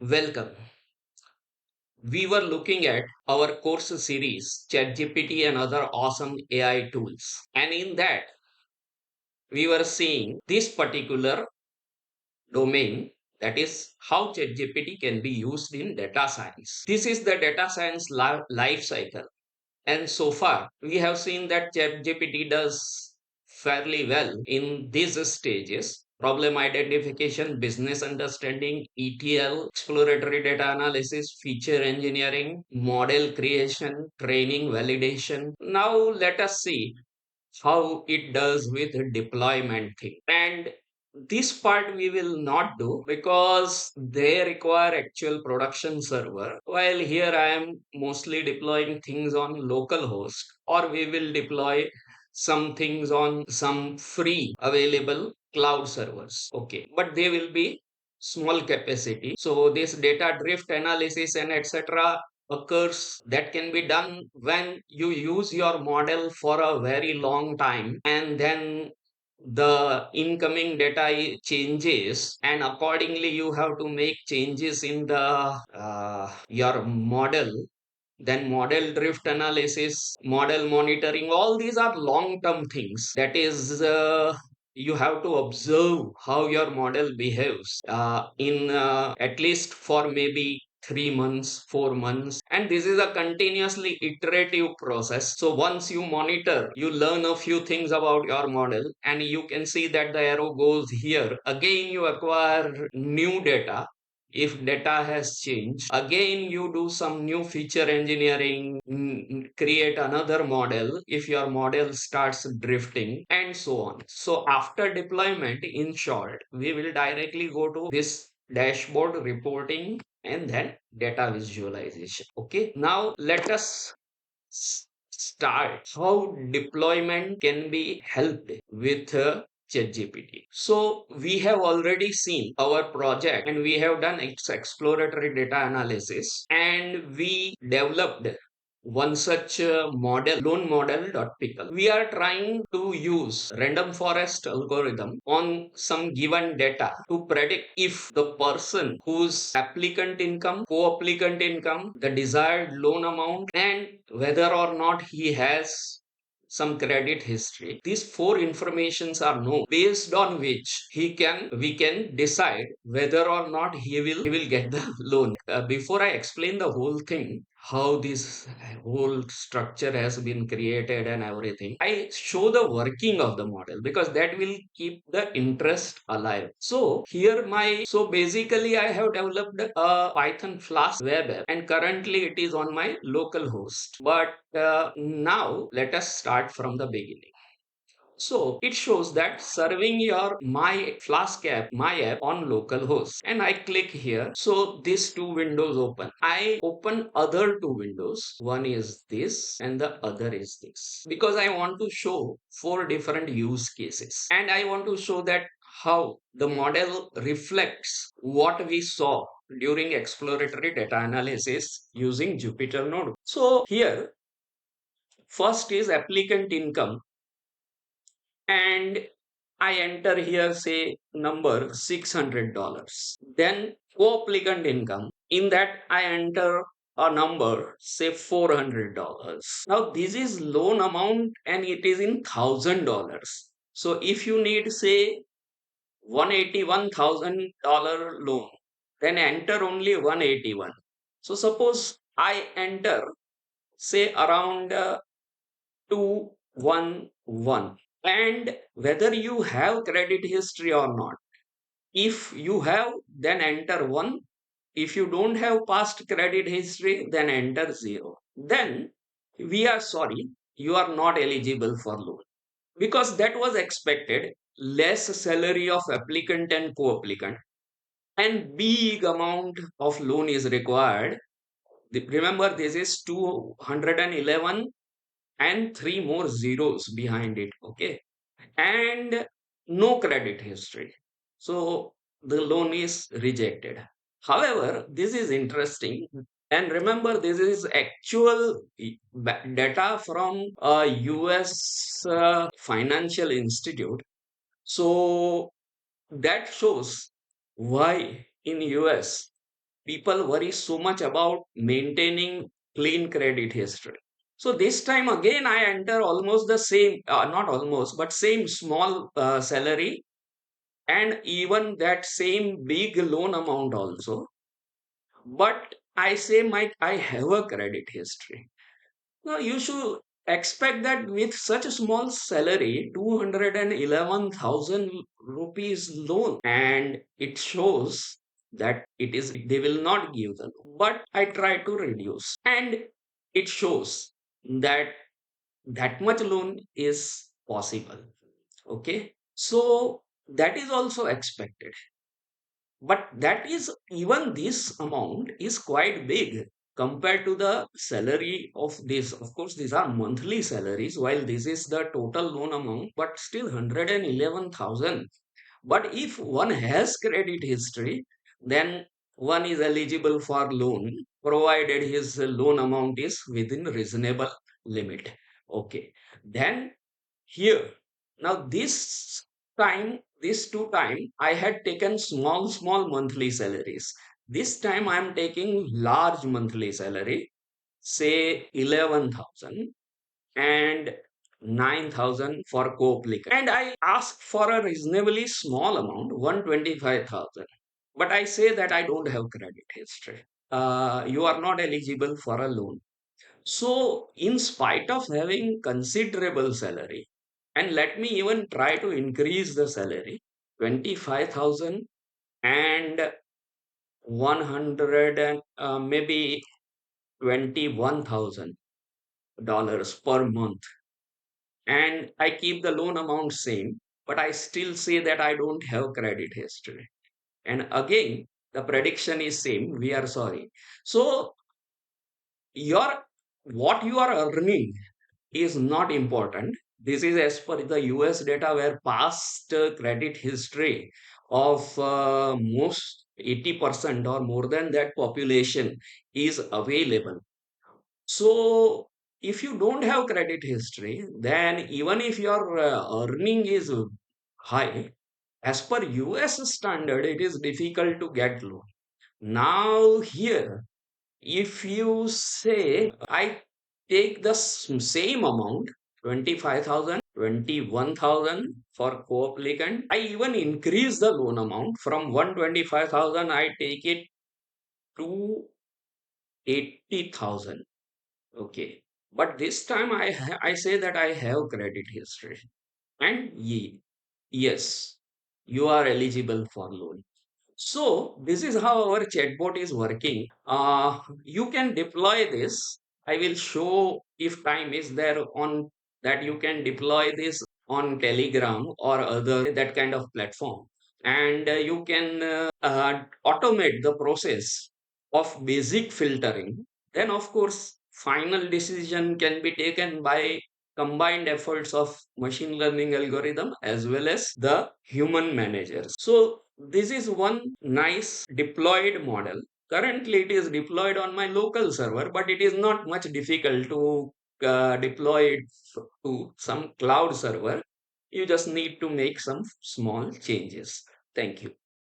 Welcome. We were looking at our course series, ChatGPT and other awesome AI tools. And in that, we were seeing this particular domain, that is how ChatGPT can be used in data science. This is the data science life cycle. And so far, we have seen that ChatGPT does fairly well in these stages: problem identification, business understanding, ETL, exploratory data analysis, feature engineering, model creation, training, validation. Now, let us see how it does with deployment thing. And this part we will not do because they require actual production server, while here I am mostly deploying things on local host, or we will deploy some things on some free available cloud servers. Okay, but they will be small capacity, so this data drift analysis and etc occurs that can be done when you use your model for a very long time, and then the incoming data changes, and accordingly you have to make changes in the your model. Then model drift analysis, model monitoring, all these are long term things. That is, you have to observe how your model behaves in at least for maybe 3 months, 4 months, and this is a continuously iterative process. So once you monitor, you learn a few things about your model, and you can see that the arrow goes here. Again, you acquire new data. If data has changed, again you do some new feature engineering, create another model if your model starts drifting, and so on. So after deployment, in short, we will directly go to this dashboard reporting and then data visualization. Okay, now let us start how deployment can be helped with ChatGPT. So we have already seen our project, and we have done its exploratory data analysis, and we developed one such model, loan model.pickle. We are trying to use random forest algorithm on some given data to predict if the person whose applicant income, co-applicant income, the desired loan amount, and whether or not he has some credit history. These four informations are known, based on which we can decide whether or not he will get the loan. Before I explain the whole thing, how this whole structure has been created and everything, I show the working of the model because that will keep the interest alive. So basically I have developed a Python Flask web app, and currently it is on my local host. But now let us start from the beginning. So it shows that serving your my app on localhost, and I click here. So these two windows open. I open other two windows. One is this and the other is this, because I want to show four different use cases, and I want to show that how the model reflects what we saw during exploratory data analysis using Jupyter Notebook. So here, first is applicant income, and I enter here, say, number $600. Then co-applicant income. In that, I enter a number, say $400. Now, this is loan amount and it is in $1,000. So, if you need, say, $181,000 loan, then enter only 181. So, suppose I enter, say, around 211, and whether you have credit history or not. If you have, then enter 1. If you don't have past credit history, then enter 0. Then we are sorry, you are not eligible for loan, because that was expected. Less salary of applicant and co-applicant, and big amount of loan is required. Remember, this is 211 and three more zeros behind it. Okay, and no credit history, so the loan is rejected. However, this is interesting, and remember, this is actual data from a US financial institute. So that shows why in US people worry so much about maintaining clean credit history. So this time again, I enter almost the same, not almost, but same small salary, and even that same big loan amount also. But I say, Mike, I have a credit history. Now you should expect that with such a small salary, 211,000 rupees loan, and it shows that it is they will not give the loan. But I try to reduce, and it shows that that much loan is possible. Okay, so that is also expected, but that is even this amount is quite big compared to the salary of this. Of course, these are monthly salaries, while this is the total loan amount, but still 111,000. But if one has credit history, then one is eligible for loan, provided his loan amount is within reasonable limit. Okay. Then here, now this two time, I had taken small monthly salaries. This time I am taking large monthly salary, say 11,000 and 9,000 for co-applicant. And I ask for a reasonably small amount, 125,000. But I say that I don't have credit history. You are not eligible for a loan. So, in spite of having considerable salary, and let me even try to increase the salary, 25,000 and 100 and maybe $21,000 per month, and I keep the loan amount same, but I still say that I don't have credit history. And again, the prediction is same. We are sorry. So your what you are earning is not important. This is as per the US data, where past credit history of most 80% or more than that population is available. So, if you don't have credit history, then even if your earning is high, as per US standard, it is difficult to get loan. Now, here, if you say I take the same amount, 25,000, 21,000 for co-applicant, I even increase the loan amount from 125,000, I take it to 80,000. Okay. But this time I say that I have credit history. And yes, you are eligible for loan. So this is how our chatbot is working. You can deploy this. I will show if time is there on that you can deploy this on Telegram or other that kind of platform, and you can automate the process of basic filtering. Then of course, final decision can be taken by combined efforts of machine learning algorithm as well as the human managers. So this is one nice deployed model. Currently, it is deployed on my local server, but it is not much difficult to deploy it to some cloud server. You just need to make some small changes. Thank you.